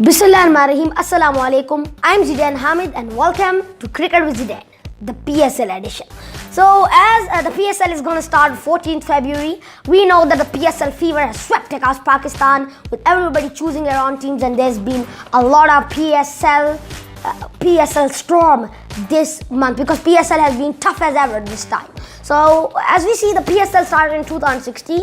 Bismillahirrahmanirrahim. Assalamu alaikum. I'm Zidane Hamid and welcome to Cricket with Zidane, the PSL edition. So as the PSL is going to start 14th February, we know that the PSL fever has swept across Pakistan with everybody choosing their own teams, and there's been a lot of PSL storm this month because PSL has been tough as ever this time. So as we see, the PSL started in 2016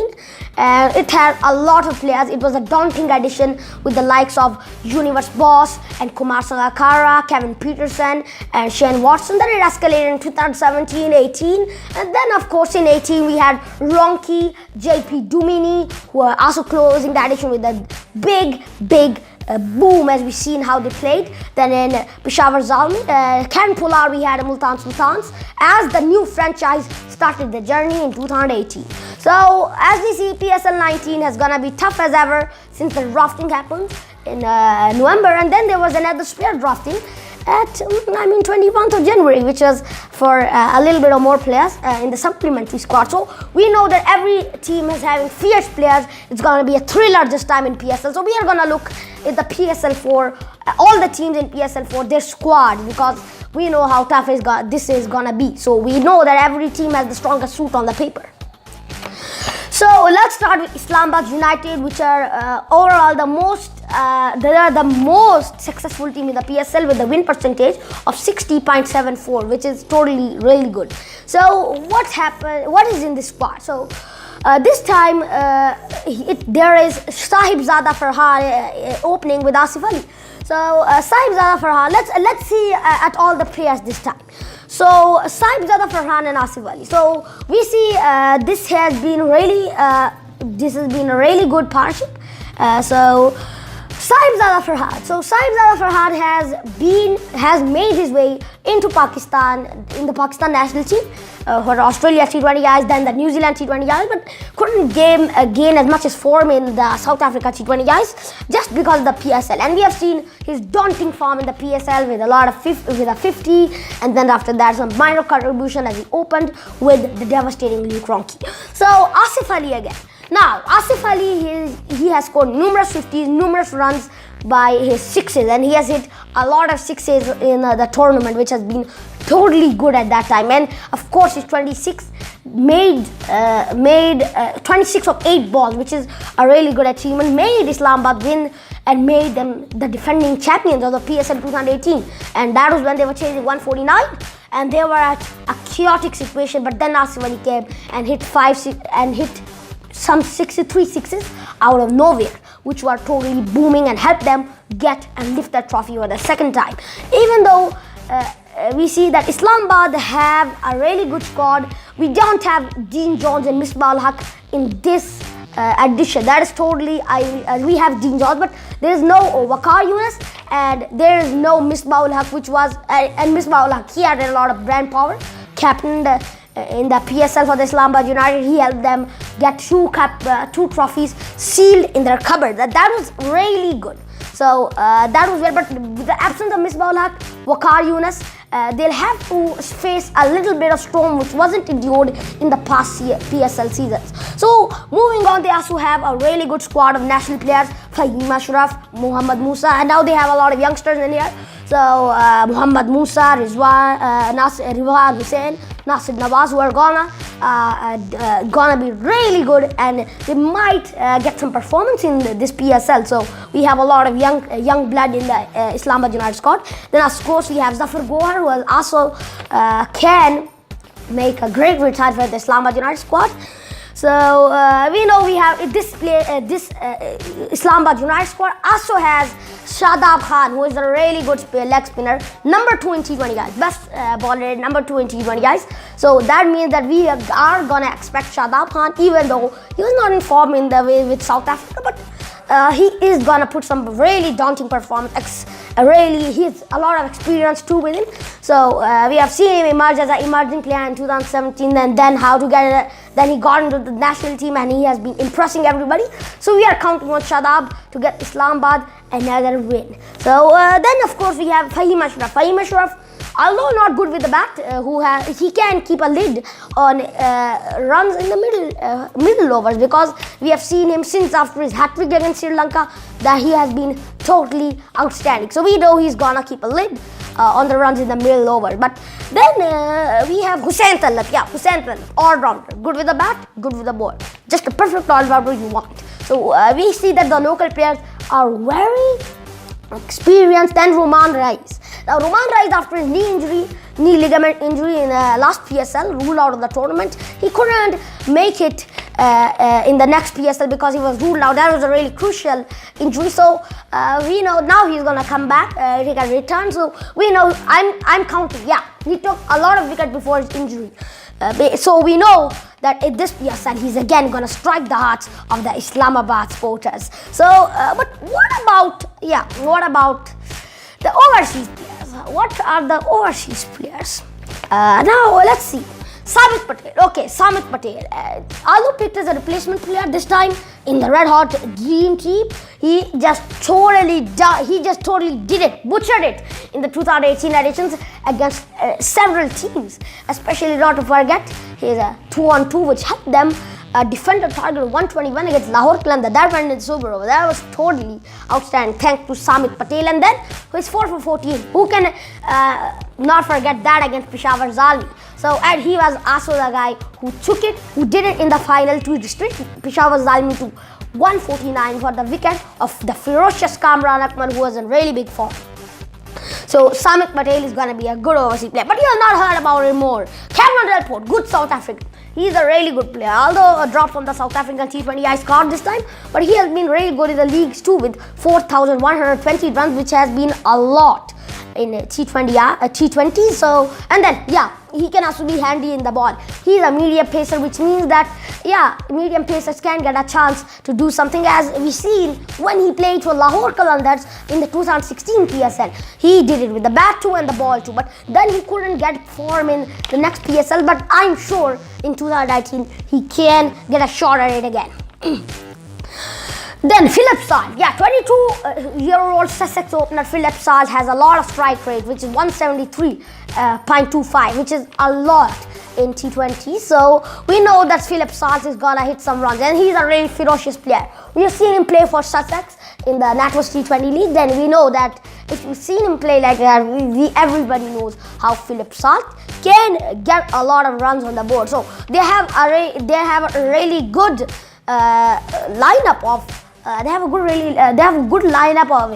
and it had a lot of players. It was a daunting edition with the likes of Universe Boss and Kumar Sangakkara, Kevin Peterson and Shane Watson. Then it escalated in 2017-18, and then of course in 18 we had Ronchi, JP Dumini, who are also closing the edition with a big boom, as we've seen how they played. Then in Peshawar Zalmi, Ken Pular, we had Multan Sultans as the new franchise started the journey in 2018. So as we see, PSL 19 has gonna be tough as ever since the drafting happened in November, and then there was another spare drafting at 21st of January, which was for a little bit of more players in the supplementary squad. So we know that every team is having fierce players. It's going to be a thriller this time in PSL. So we are going to look at the PSL 4, all the teams in PSL 4, their squad, because we know how tough this is going to be. So we know that every team has the strongest suit on the paper. So let's start with Islamabad United, which are overall they are the most successful team in the PSL with a win percentage of 60.74, which is totally really good. So what happened? What is in this squad? So this time there is Sahibzada Farhan opening with Asif Ali. So Sahibzada Farhan, let's see at all the players this time. So Sahibzada Farhan and Asif Ali. So we see this has been a really good partnership. So Sahibzada Farhan. So Sahibzada Farhan has made his way into Pakistan in the Pakistan national team for Australia T20 guys, then the New Zealand T20 guys, but couldn't gain as much as form in the South Africa T20 guys just because of the PSL. And we have seen his daunting form in the PSL with a 50, and then after that some minor contribution as he opened with the devastating Luke Ronchi. So Asif Ali again. Now, Asif Ali, he has scored numerous 50s, numerous runs by his sixes, and he has hit a lot of sixes in the tournament, which has been totally good at that time. And of course, his 26 made 26 of 8 balls, which is a really good achievement, made Islamabad win and made them the defending champions of the PSL 2018. And that was when they were chasing 149. And they were at a chaotic situation, but then Asif Ali came and hit some 63 sixes out of nowhere, which were totally booming and helped them get and lift that trophy for the second time. Even though we see that Islamabad have a really good squad, we don't have Dean Jones and Misbah Haq in this edition. That is totally, we have Dean Jones, but there is no Waqas and there is no Misbah Haq, which was, and Misbah Haq, he had a lot of brand power, captained in the PSL for the Islamabad United. He helped them get two trophies sealed in their cupboard. That was really good. So that was well, but with the absence of Misbah Haq, Waqas, they'll have to face a little bit of storm which wasn't endured in the past PSL seasons. So moving on, they also have a really good squad of national players, Faheem, Ashraf, Mohammad, Musa, and now they have a lot of youngsters in here. So Muhammad, Musa, Rizwan, Nasir, Hussain, Nasir, Nawaz, who are gonna be really good, and they might get some performance in this PSL. So we have a lot of young blood in the Islamabad United squad. Then of course we have Zafar Gohar, who also can make a great return for the Islamabad United squad. So we know we have this Islamabad United squad also has Shadab Khan, who is a really good leg spinner, number 2 in T20 guys, best bowler, number 2 in T20 guys. So that means that we are gonna expect Shadab Khan, even though he was not in form in the way with South Africa, but he is gonna put some really daunting performance. He has a lot of experience too with him. So we have seen him emerge as an emerging player in 2017, and then then he got into the national team and he has been impressing everybody. So we are counting on Shadab to get Islamabad another win. So then of course we have Faheem Ashraf. Faheem Ashraf, although not good with the bat, he can keep a lid on runs in the middle overs, because we have seen him since after his hat-trick against Sri Lanka that he has been totally outstanding. So we know he's gonna keep a lid on the runs in the middle over. But then we have Hussain Talat. Yeah, Hussain Talat, all-rounder. Good with the bat, good with the ball. Just a perfect all-rounder you want. So we see that the local players are very experienced. Then Raees. Now Raees, after his knee ligament injury in last PSL, ruled out of the tournament. He couldn't make it in the next PSL because he was ruled out. That was a really crucial injury. So we know now he's gonna come back. He can return. So we know I'm counting. Yeah, he took a lot of wickets before his injury. So we know that in this PSL he's again gonna strike the hearts of the Islamabad supporters. So, but what about the overseas players? What are the overseas players? Now let's see. Samit Patel. Okay, Samit Patel. Although picked as a replacement player this time in the red hot dream team, he just totally did it, butchered it in the 2018 editions against several teams. Especially not to forget his 2-on-2, which helped them defend a target of 121 against Lahore Clan. That went in super over. That was totally outstanding. Thanks to Samit Patel. And then his 4 for 14. Who can not forget that against Peshawar Zalmi? So, and he was also the guy who did it in the final to restrict Peshawar Zalmi to 149 for the wicket of the ferocious Akmal, who was in really big form. So Samit Patel is going to be a good overseas player, but you have not heard about him more. Delport, good South African. He's a really good player. Although a drop from the South African T20 I scored this time, but he has been really good in the leagues too with 4,120 runs, which has been a lot in T20. So, and then he can also be handy in the ball. He's a medium pacer, which means that medium pacers can get a chance to do something, as we seen when he played for Lahore Qalandars in the 2016 PSL. He did it with the bat too and the ball too, but then he couldn't get form in the next PSL. But I'm sure in 2019 he can get a shot at it again. Then Philip Sall, 22-year-old Sussex opener Philip Sall has a lot of strike rate, which is 173.25, which is a lot in T20. So we know that Philip Sall is gonna hit some runs, and he's a really ferocious player. We have seen him play for Sussex in the NatWest T20 League. Then we know that if you've seen him play like that, everybody knows how Philip Sall can get a lot of runs on the board. So they have a really good lineup of. They have a good lineup of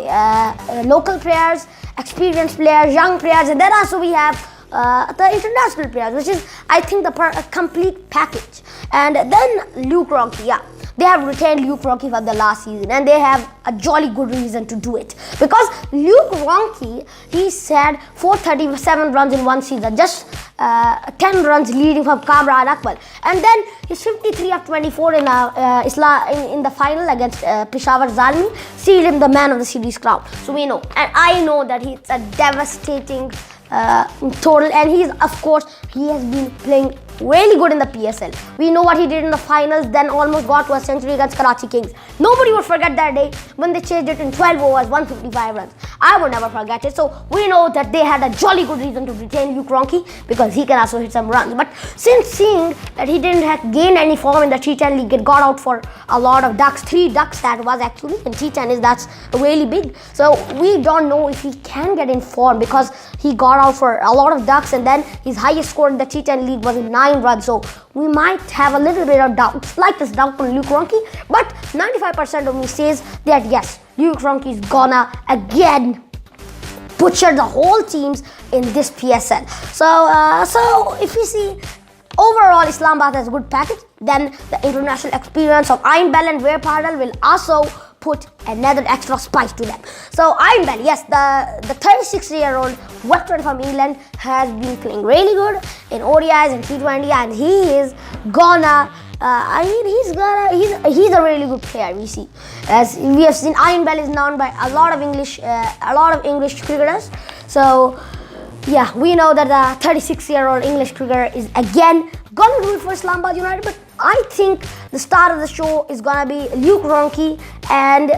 local players, experienced players, young players, and then also we have the international players, which is, I think, the complete package. And then Luke Ronchi, they have retained Luke Ronchi for the last season, and they have a jolly good reason to do it, because Luke Ronchi, he had 437 runs in one season, just 10 runs leading from Akmal, and then his 53 of 24 in the final against Peshawar Zalmi sealed him the man of the series crown. So we know, and I know that he's a devastating total, and he has been playing really good in the PSL. We know what he did in the finals, then almost got to a century against Karachi Kings. Nobody would forget that day when they chased it in 12 overs, 155 runs. I would never forget it. So we know that they had a jolly good reason to retain Luke Ronchi, because he can also hit some runs. But since seeing that he didn't gain any form in the T10 league, it got out for a lot of ducks, 3 ducks that was actually, in T10 that's really big. So we don't know if he can get in form, because he got out for a lot of ducks, and then his highest score in the T10 league was 9 runs. So we might have a little bit of doubt, slightest doubt on Luke Ronchi, but 95% of me says that yes, Luke Ronchi is gonna again butcher the whole teams in this PSL. So if we see overall Islamabad has a good package, then the international experience of Islamabad and Parnell will also put another extra spice to them. So Islamabad, yes, the 36-year-old veteran from England has been playing really good in ODIs and T20, and he is gonna. He's a really good player. We see, as we have seen, Islamabad is known by a lot of English cricketers. So we know that the 36-year-old English cricketer is again gonna do it for Islamabad United, but I think the star of the show is gonna be Ronchi and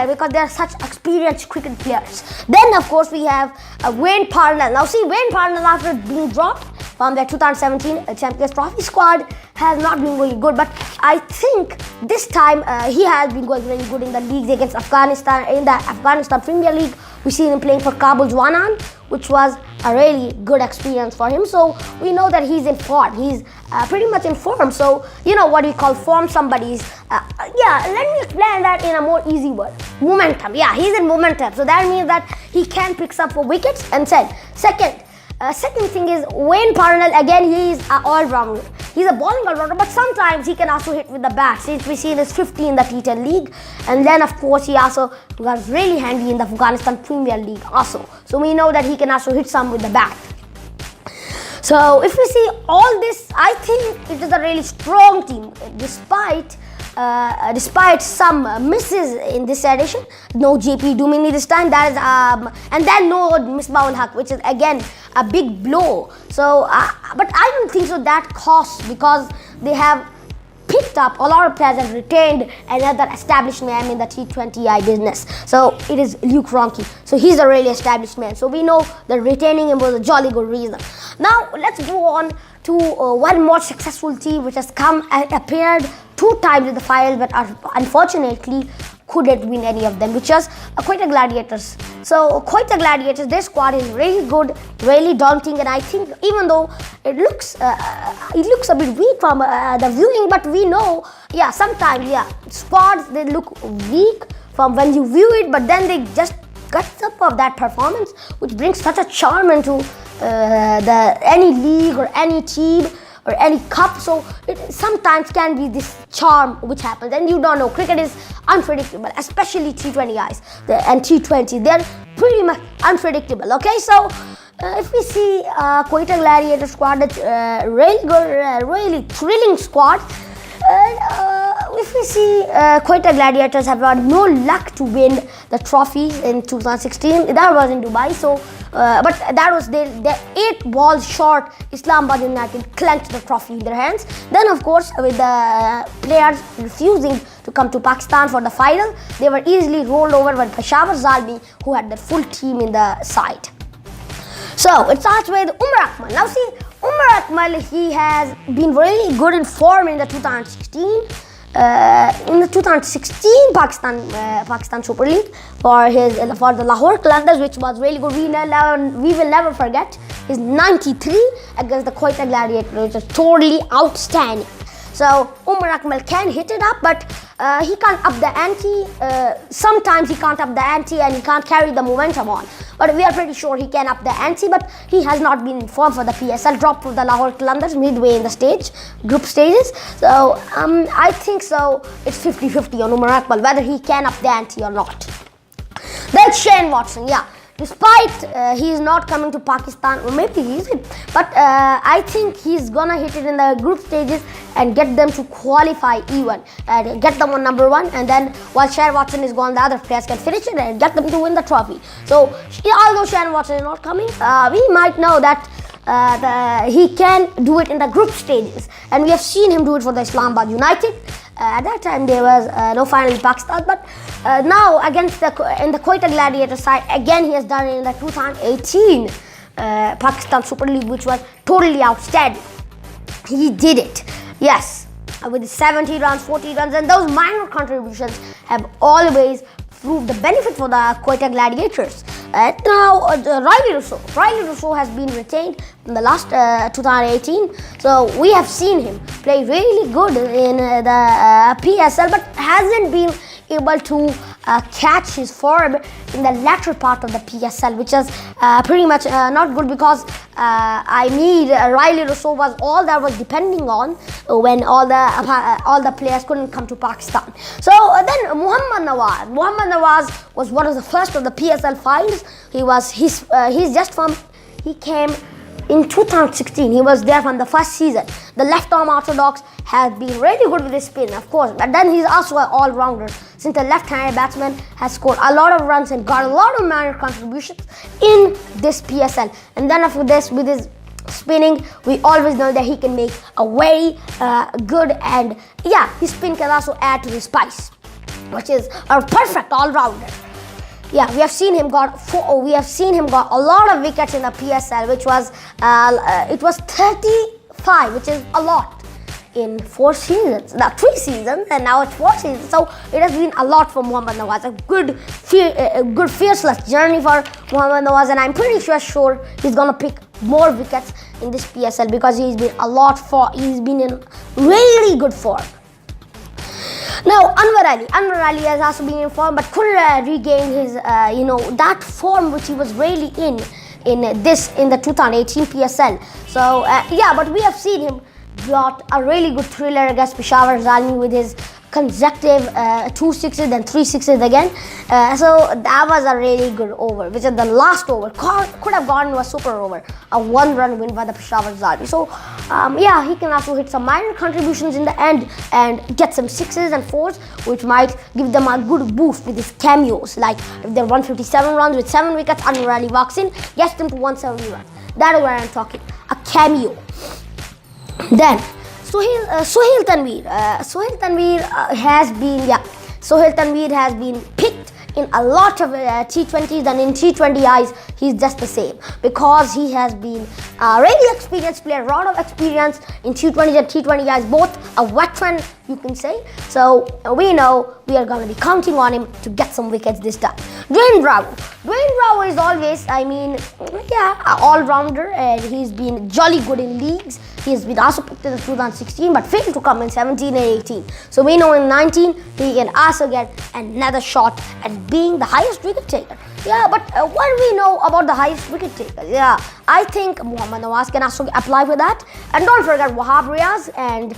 because they are such experienced cricket players. Then of course we have Wayne Parnell. Now see, Wayne Parnell, after being dropped from the 2017 Champions Trophy squad, has not been going good, but I think this time he has been going very good in the leagues against Afghanistan. In the Afghanistan Premier League, we see him playing for Kabul Zwanan, which was a really good experience for him. So we know that he's in form. He's pretty much in form. So you know what we call form. Somebody's let me explain that in a more easy word. Momentum. Yeah, he's in momentum. So that means that he can pick up for wickets. And second thing is Wayne Parnell. Again, he is an all-rounder. He's a bowling all-rounder, but sometimes he can also hit with the bat. Since we see this 50 in the T10 League, and then of course he also got really handy in the Afghanistan Premier League also. So we know that he can also hit some with the bat. So if we see all this, I think it is a really strong team, despite some misses in this edition. No JP Dumini this time. That is and then no Misbah ul Haq, which is again a big blow. So but I don't think so that costs, because they have picked up a lot of players and retained another established man in the T20I business. So it is Ronchi. So he's a really established man. So we know that retaining him was a jolly good reason. Now let's go on to one more successful team which has appeared 2 times in the finals, but unfortunately couldn't win any of them, which was Quetta Gladiators. So Quetta Gladiators, their squad is really good, really daunting, and I think even though it looks a bit weak from the viewing, but we know, sometimes squads, they look weak from when you view it, but then they just guts up of that performance, which brings such a charm into any league or any team or any cup. So it sometimes can be this charm which happens, and you don't know, cricket is unpredictable, especially T20 guys and T20, they're pretty much unpredictable. Okay, so if we see Quetta Gladiator squad, it's really good, really thrilling squad. If we see Quetta Gladiators have had no luck to win the trophies in 2016, that was in Dubai. So but that was their 8 balls short. Islamabad United clenched the trophy in their hands. Then of course, with the players refusing to come to Pakistan for the final, they were easily rolled over by Peshawar Zalmi, who had the full team in the side. So it starts with Umar Akmal. Now see, Umar Akmal, he has been really good in form in the 2016. In the 2016 Pakistan Super League for the Lahore Qalandars, which was really good. We will never forget his 93 against the Quetta Gladiators, which was totally outstanding. So Umar Akmal can hit it up, but he can't up the ante. Sometimes he can't up the ante and he can't carry the momentum on. But we are pretty sure he can up the ante, but he has not been in form for the PSL. Dropped to the Lahore Qalandars midway in the group stages. So I think so it's 50-50 on Umar Akmal whether he can up the ante or not. Then Shane Watson, despite he is not coming to Pakistan, or maybe he isn't, but I think he's gonna hit it in the group stages and get them to qualify even and get them on number 1, and then while Shane Watson is gone, the other players can finish it and get them to win the trophy. So although Shane Watson is not coming, we might know that he can do it in the group stages, and we have seen him do it for the Islamabad United. At that time there was no final in Pakistan, but now against in the Quetta Gladiator side, again he has done it in the 2018 Pakistan Super League, which was totally outstanding. He did it, yes, with 70 runs, 40 runs, and those minor contributions have always proved the benefit for the Quetta Gladiators. Now Riley Rousseau has been retained in the last 2018, so we have seen him play really good in the PSL, but hasn't been able to catch his form in the latter part of the PSL, which is pretty much not good, because Riley Rousseau was all that was depending on when all the players couldn't come to Pakistan. So then Mohammad Nawaz was one of the first of the PSL finals. He came in 2016. He was there from the first season. The left arm orthodox has been really good with his spin, of course, but then he's also an all-rounder, since the left-handed batsman has scored a lot of runs and got a lot of minor contributions in this PSL. And then after this, with his spinning, we always know that he can make a very good, and yeah, his spin can also add to his spice, which is a perfect all-rounder. Yeah, we have seen him got a lot of wickets in the PSL, which was it was 35, which is a lot in 4 seasons. Now 3 seasons, and now it's 4 seasons. So it has been a lot for Mohammad Nawaz. A good fearless journey for Mohammad Nawaz, and I'm pretty sure he's gonna pick more wickets in this PSL because he's been in really good form. Now, Anwar Ali has also been in form, but couldn't regain his, that form which he was really in the 2018 PSL. So, but we have seen him got a really good thriller against Peshawar Zalmi with his consecutive 2 sixes and 3 sixes again. So that was a really good over, which is the last over. Could have gone to a super over, a 1-run win by the Peshawar Zalmi. So he can also hit some minor contributions in the end and get some 6s and 4s, which might give them a good boost with his cameos. Like if they're 157 runs with 7 wickets, Anwar Ali walks in, gets them to 170 runs. That's where I'm talking, a cameo. Then Sohail Tanveer has been picked in a lot of T20s, and in T20Is he's just the same because he has been a really experienced player, a lot of experience in T20s and T20Is, both a veteran, you can say. So we know we are going to be counting on him to get some wickets this time. Dwayne Bravo is always, an all-rounder, and he's been jolly good in leagues. He's been also picked in the 2016, but failed to come in 17 and 18. So we know in 19 he can also get another shot at being the highest wicket taker. Yeah, but what do we know about the highest wicket taker? Yeah, I think Mohammad Nawaz can also apply for that. And don't forget Wahab Riaz and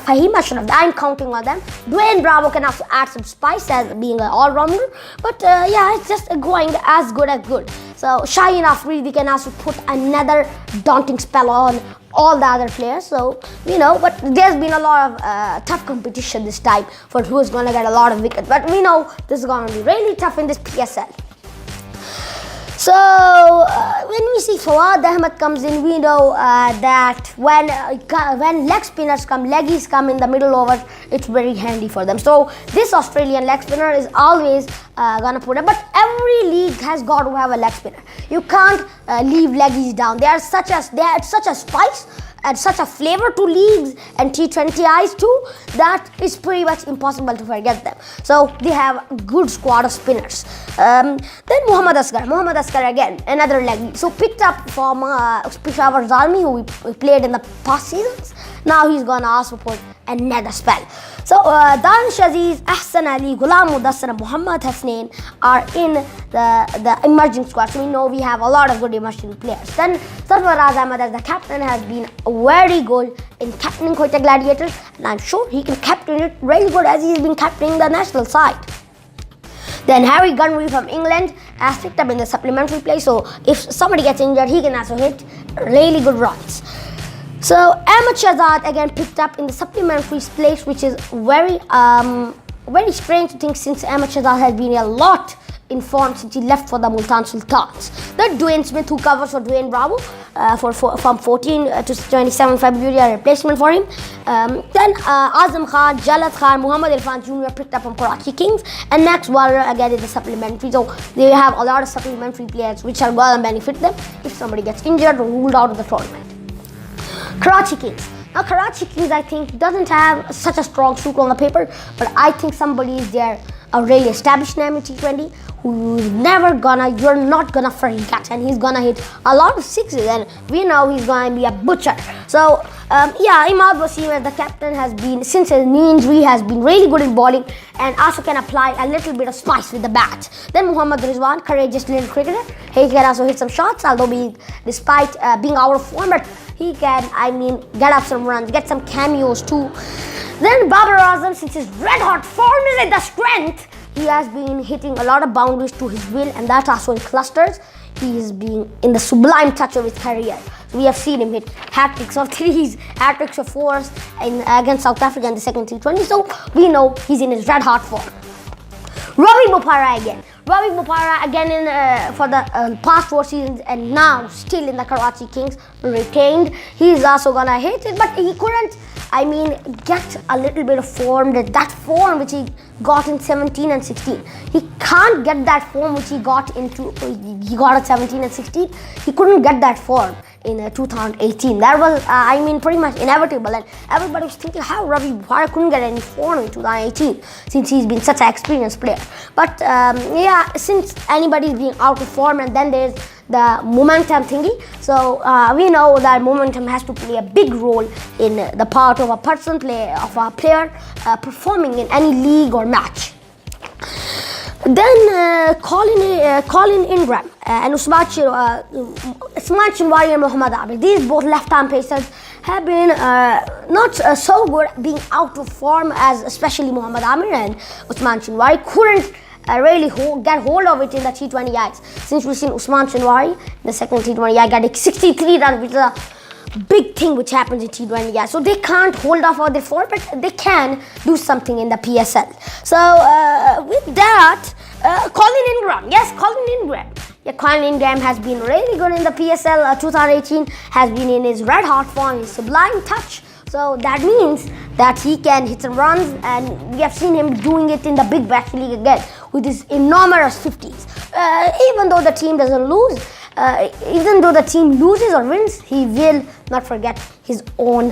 Faheem Ashraf. I'm counting on them. Dwayne Bravo can also add some spice as being an all-rounder. But it's just going as good as good. So Shaheen Afridi can also put another daunting spell on all the other players. So but there's been a lot of tough competition this time for who's going to get a lot of wickets. But we know this is going to be really tough in this PSL. So when we see Fawad Ahmed comes in, we know that when leggies come in the middle overs, it's very handy for them. So this Australian leg spinner is always gonna put it. But every league has got to have a leg spinner. You can't leave leggies down. They had such a spice and such a flavor to leagues and T20Is too that it's pretty much impossible to forget them. So they have a good squad of spinners. Then Mohammad Asghar again, another leggy. So picked up from Peshawar Zalmi, who we played in the past seasons. Now he's gonna also put another spell. So Danish Aziz, Ahsan Ali, Ghulam Mudassir and Muhammad Hasnain are in the emerging squad. So we know we have a lot of good emerging players. Then Sarfaraz Ahmed as the captain has been very good in captaining Quetta Gladiators, and I'm sure he can captain it really good as he's been captaining the national side. Then Harry Gunry from England has picked up in the supplementary play, so if somebody gets injured, he can also hit really good runs. So Ahmed Shahzad again picked up in the supplementary place, which is very strange to think since Ahmed Shahzad has been a lot in form since he left for the Multan Sultans. Then Dwayne Smith, who covers for Dwayne Bravo from 14 to 27 February, a replacement for him. Then Azam Khan, Jalat Khan, Muhammad Irfan Jr. picked up from Karachi Kings, and Max Waller again is the supplementary. So they have a lot of supplementary players which are going to benefit them if somebody gets injured or ruled out of the tournament. Karachi Kings. Now Karachi Kings, I think, doesn't have such a strong suit on the paper, but I think somebody is there, a really established name in T20 who's you're not gonna forget, and he's gonna hit a lot of sixes, and we know he's gonna be a butcher. So Imad Wasim as the captain has been, since his knee injury, has been really good in bowling and also can apply a little bit of spice with the bat. Then Muhammad Rizwan, courageous little cricketer. He can also hit some shots, although despite being out of form, but he can, get up some runs, get some cameos too. Then Babar Azam, since his red hot form is at the strength, he has been hitting a lot of boundaries to his will, and that also in clusters. He is being in the sublime touch of his career. We have seen him hit hat-tricks of threes, hat-tricks of fours against South Africa in the second T20. So we know he's in his red hot form. Robbie Bopara again. Ravi Bopara again in for the past 4 seasons and now still in the Karachi Kings, retained. He's also gonna hit it, but he couldn't, I mean, get a little bit of form, that form which he got in 17 and 16. He can't get that form which he got at 17 and 16. He couldn't get that form in 2018. That was, I mean, pretty much inevitable, and everybody was thinking how Ravi Bopara couldn't get any form in 2018 since he's been such an experienced player. But yeah, since anybody's being out of form, and then there's the momentum thingy, so we know that momentum has to play a big role in the part of a player performing in any league or match. Then Colin Ingram and Usman Shinwari and Mohammad Abid, these both left-hand pacers have been not so good, being out of form, as especially Mohammad Amir and Usman Shinwari couldn't really get hold of it in the T20Is. Since we've seen Usman Shinwari, the second T20I, getting 63 runs, which is a big thing which happens in T20I. So they can't hold off on their form, but they can do something in the PSL. So with that, Colin Ingram. Yes, Colin Ingram. Yeah, Colin Ingram has been really good in the PSL 2018, has been in his red hot form, his sublime touch. So that means that he can hit some runs, and we have seen him doing it in the Big Bash League again with his enormous 50s. Even though the team doesn't lose, even though the team loses or wins, he will not forget his own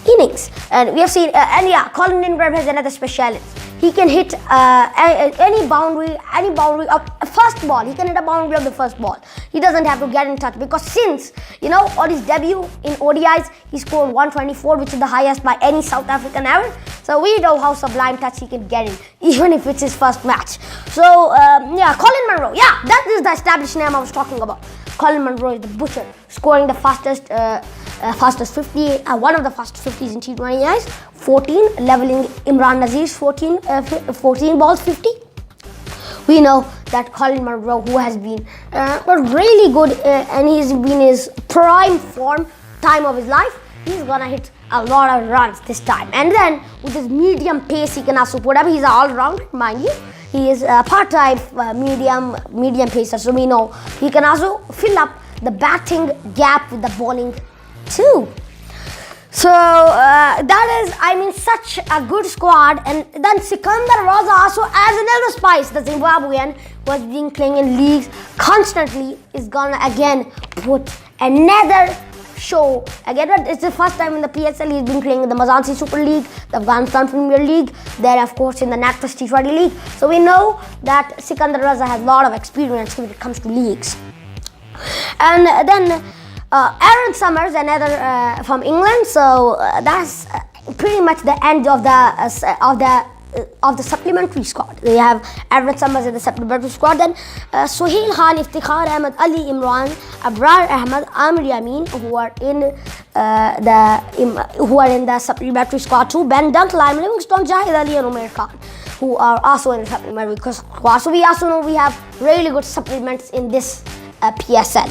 innings. And we have seen, and yeah, Colin Ingram has another speciality. He can hit any boundary of first ball. He can hit a boundary of the first ball. He doesn't have to get in touch, because since, you know, on his debut in ODIs, he scored 124, which is the highest by any South African ever. So we know how sublime touch he can get in, even if it's his first match. So yeah, Colin Munro. Yeah, that is the established name I was talking about. Colin Munro is the butcher, scoring the fastest 50, one of the fastest 50s in T20Is, 14, leveling Imran Nazir's 14 balls 50. We know that Colin Munro, who has been really good, and he's been his prime form time of his life, he's gonna hit a lot of runs this time. And then with his medium pace, he can also put up. He's an all-rounder, mind you. He is a part-time medium pacer, so we know he can also fill up the batting gap with the bowling too. So that is, I mean, such a good squad. And then Sikandar Raza also adds another spice. The Zimbabwean, who has been playing in leagues constantly, is gonna again put another show. Again, it's the first time in the PSL. He's been playing in the Mazansi Super League, the Afghanistan Premier League, then of course in the NatWest T20 League. So we know that Sikandar Raza has a lot of experience when it comes to leagues. And then Aaron Summers, another from England. So that's pretty much the end of the supplementary squad. They have Aaron Summers in the supplementary squad. Then Sohail Khan, Iftikhar Ahmed, Ali Imran, Abrar Ahmed, Amir Yamin, who are in the supplementary squad too. Ben Dunk, Lime Livingstone, Jahid Ali, and Umar Khan, who are also in the supplementary squad. So we also know we have really good supplements in this PSL.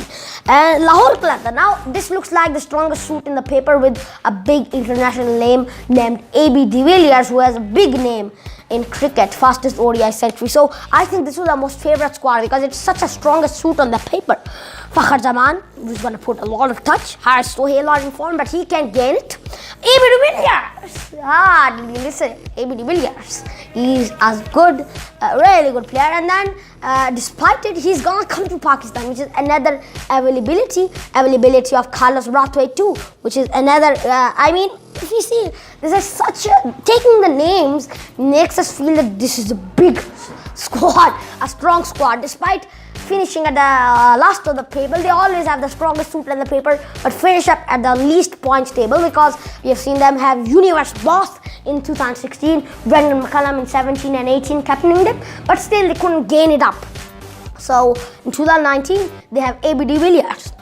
And Lahore Qatar. Now this looks like the strongest suit in the paper, with a big international name named AB de Villiers, who has a big name in cricket, fastest ODI century. So I think this was our most favorite squad because it's such a strongest suit on the paper. Fakhar Zaman, who's going to put a lot of touch, has Sohail in form, but he can gain it. AB de Villiers. Did you listen? AB de Villiers. He's as good, really good player. And then, despite it, he's going to come to Pakistan, which is another availability of Carlos Brathwaite too, which is another, I mean, if you see, this is such a, taking the names makes us feel that this is a big squad, a strong squad. Despite finishing at the last of the table, they always have the strongest suit in the paper, but finish up at the least points table, because we have seen them have universe boss in 2016, Brendan McCullum in 17 and 18 captaining them, but still they couldn't gain it up. So in 2019, they have AB de Villiers.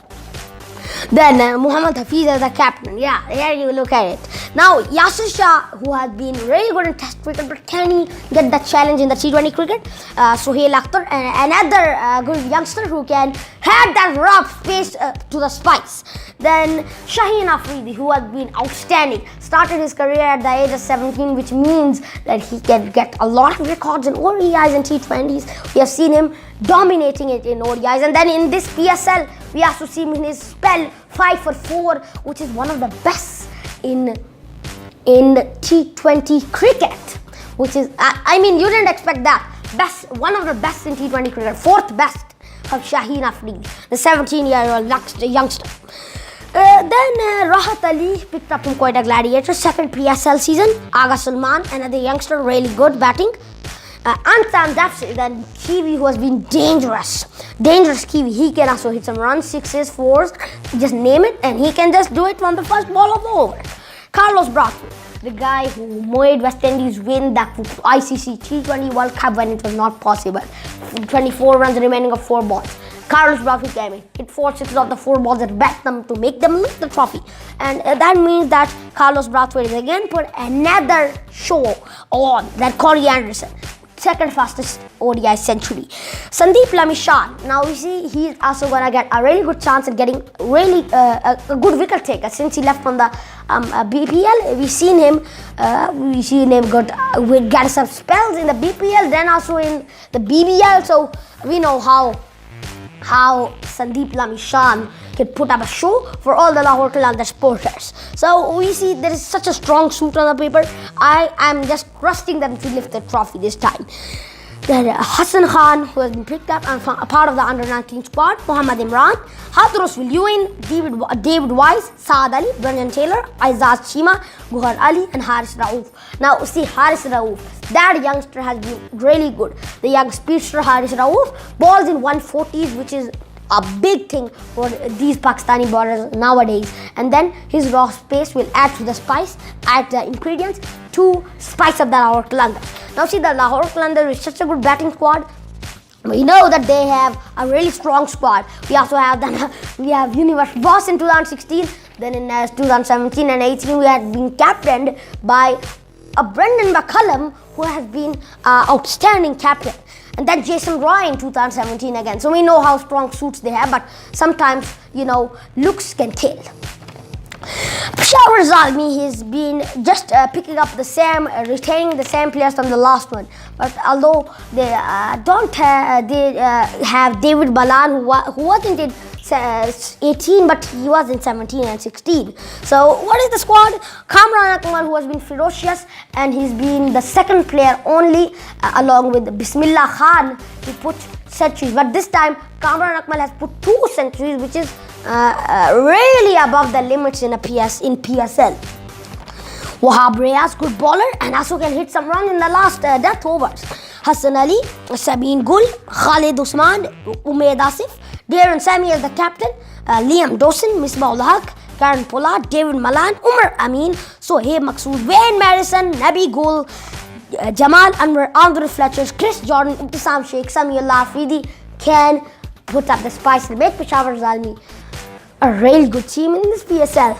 Then Muhammad Hafiz as the captain. Yeah, here you look at it. Now Yasir Shah, who has been really good in Test cricket, but can he get that challenge in the T20 cricket? Sohail Akhtar, another good youngster who can have that rough pace to the spice. Then Shaheen Afridi, who has been outstanding. started his career at the age of 17, which means that he can get a lot of records in ODIs and T20s. We have seen him dominating it in ODIs, and then in this PSL, we also see him in his spell 5 for 4, which is one of the best in T20 cricket, which is, I mean, you didn't expect that. Best, one of the best in T20 cricket, 4th best of Shaheen Afridi, the 17-year-old youngster. Then Rahat Ali picked up from Quetta Gladiators, 2nd PSL season. Aga Sulman, another youngster, really good batting. Antan Dafsi, the Kiwi who has been dangerous Kiwi. He can also hit some runs, 6s, 4s, just name it, and he can just do it from the first ball of the over. Carlos Brathwaite, the guy who made West Indies win that ICC T20 World Cup when it was not possible. 24 runs remaining of 4 balls. Carlos Brathwaite came in, hit 4 sixes of the 4 balls that backed them to make them lift the trophy. And that means that Carlos Brathwaite is again put another show on that Corey Anderson. 2nd fastest ODI century. Sandeep Lamishan. Now we see he's also gonna get a really good chance at getting really a good wicket taker since he left from the BPL. We've seen him get some spells in the BPL, then also in the BBL. So we know how Sandeep Lamishan can put up a show for all the Lahore Qalandar supporters. So we see there is such a strong suit on the paper. I am just trusting them to lift the trophy this time. Then Hassan Khan, who has been picked up and a part of the under-19 squad. Mohammad Imran, Hadros Viluin, David Wise, Saad Ali, Brendan Taylor, Aizaz Chima, Gohar Ali, and Haris Rauf. Now see Haris Rauf, that youngster has been really good. The young speedster Haris Rauf balls in 140s, which is a big thing for these Pakistani bowlers nowadays. And then his raw pace will add to the spice, add the ingredients to spice up the Lahore Qalandar. Now see, the Lahore Qalandar is such a good batting squad. We know that they have a really strong squad. We also have Universe Boss in 2016. Then in 2017 and 18, we had been captained by Brendan McCullum, who has been outstanding captain. And then Jason Roy in 2017 again. So we know how strong suits they have, but sometimes, looks can tell. Peshawar Zalmi has been just picking up the same, retaining the same players from the last one. But although they have David Balan, who wasn't in 18, but he was in 17 and 16. So what is the squad? Kamran Akmal, who has been ferocious, and he's been the 2nd player only, along with Bismillah Khan, who put centuries. But this time, Kamran Akmal has put 2 centuries, which is really above the limits in PSL. Wahab Raees, good bowler, and also can hit some runs in the last death overs. Hassan Ali, Sabeen Gul, Khalid Usman, Umaid Asif, Darren Sami as the captain, Liam Dawson, Misbah-ul Haq, Karen Pollard, David Malan, Umar Amin, Sohaib Maqsood, Wayne Madison, Nabi Gul, Jamal Anwar, Andre Fletcher, Chris Jordan, Ibtisam Sheikh, Samiullah Afridi can put up the spice and make Peshawar Zalmi a really good team in this PSL.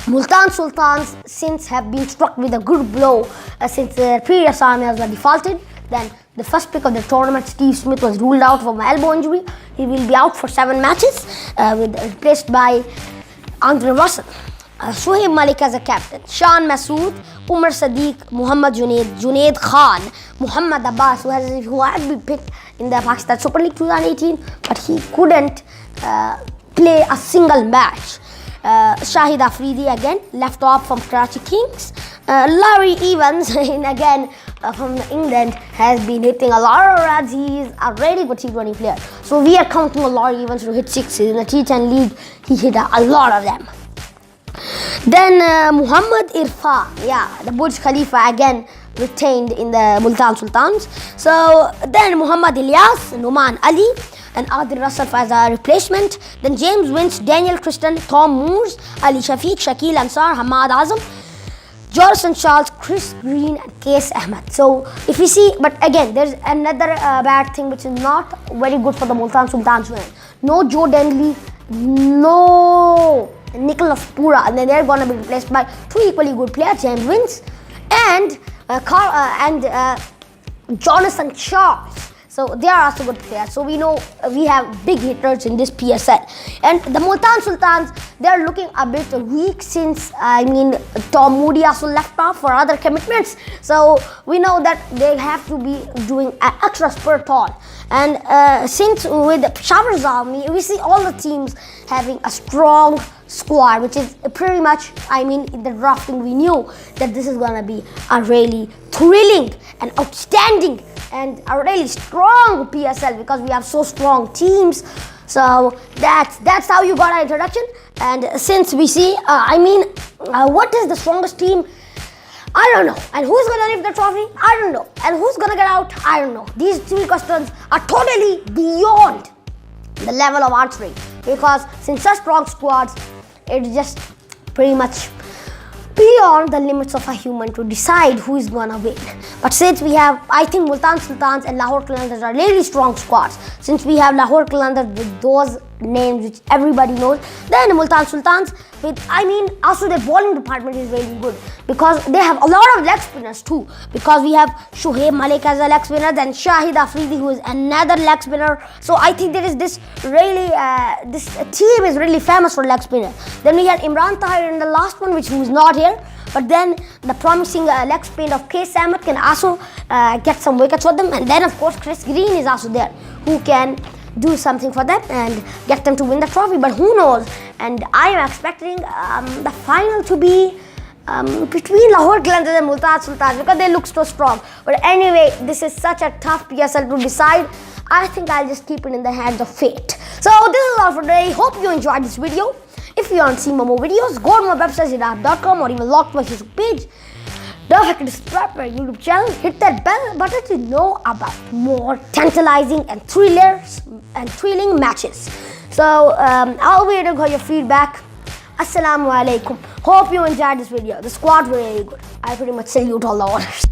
Multan Sultans since have been struck with a good blow since their previous armies were defaulted. Then the first pick of the tournament, Steve Smith, was ruled out from elbow injury. He will be out for 7 matches, replaced by Andre Russell. Suhaib Malik as a captain. Shan Masood, Umar Sadiq, Muhammad Junaid Khan, Muhammad Abbas, who had been picked in the Pakistan Super League 2018, but he couldn't play a single match. Shahid Afridi again, left off from Karachi Kings. Larry Evans, from England, has been hitting a lot of runs. He's a really good T20 player. So we are counting on Larry Evans to hit 6s. In the T10 league, he hit a lot of them. Then Muhammad Irfan, the Burj Khalifa again retained in the Multan Sultans. So then Muhammad Ilyas, Numan Ali, and Adil Russell as a replacement. Then James Winch, Daniel Christian, Tom Moores, Ali Shafiq, Shakil Ansar, Hamad Azam, Jordan Charles, Chris Green, and Qais Ahmed. So if you see, but again, there's another bad thing which is not very good for the Multan Sultans. No Joe Denley, no Nicholas Pura, and then they're going to be replaced by 2 equally good players, James Winch and Jonathan Charles. So they are also good players. So we know we have big hitters in this PSL. And the Multan Sultans, they are looking a bit weak since, Tom Moody also left off for other commitments. So we know that they have to be doing an extra spurt on. And since with Sahibzada, we see all the teams having a strong squad, which is pretty much, in the drafting we knew that this is gonna be a really thrilling and outstanding and a really strong PSL because we have so strong teams. So that's how you got our introduction. And since we see, what is the strongest team? I don't know. And who's gonna lift the trophy? I don't know. And who's gonna get out? I don't know. These three questions are totally beyond the level of answering, because since such strong squads, it's just pretty much beyond the limits of a human to decide who is gonna win. But since we have, I think Multan Sultans and Lahore Qalandars are really strong squads. Since we have Lahore Qalandars with those names which everybody knows, then Multan Sultans with, also their bowling department is really good because they have a lot of leg spinners too. Because we have Shoaib Malik as a leg spinner, then Shahid Afridi who is another leg spinner. So I think there is this really, this team is really famous for leg spinner. Then we had Imran Tahir in the last one, who is not here. But then the promising leg spin of K. Samit can also get some wickets for them. And then of course Chris Green is also there, who can do something for them and get them to win the trophy. But who knows? And I am expecting the final to be between Lahore Qalandars and Multan Sultans because they look so strong. But anyway, this is such a tough PSL to decide. I think I'll just keep it in the hands of fate. So this is all for today. Hope you enjoyed this video. If you want to see more videos, go to my website shadab.com or even log to my Facebook page. Don't forget to subscribe to my YouTube channel. Hit that bell button to know about more tantalizing and thrilling matches. So I'll be waiting for your feedback. Assalamu alaikum. Hope you enjoyed this video. The squad were really good. I pretty much salute all the orders.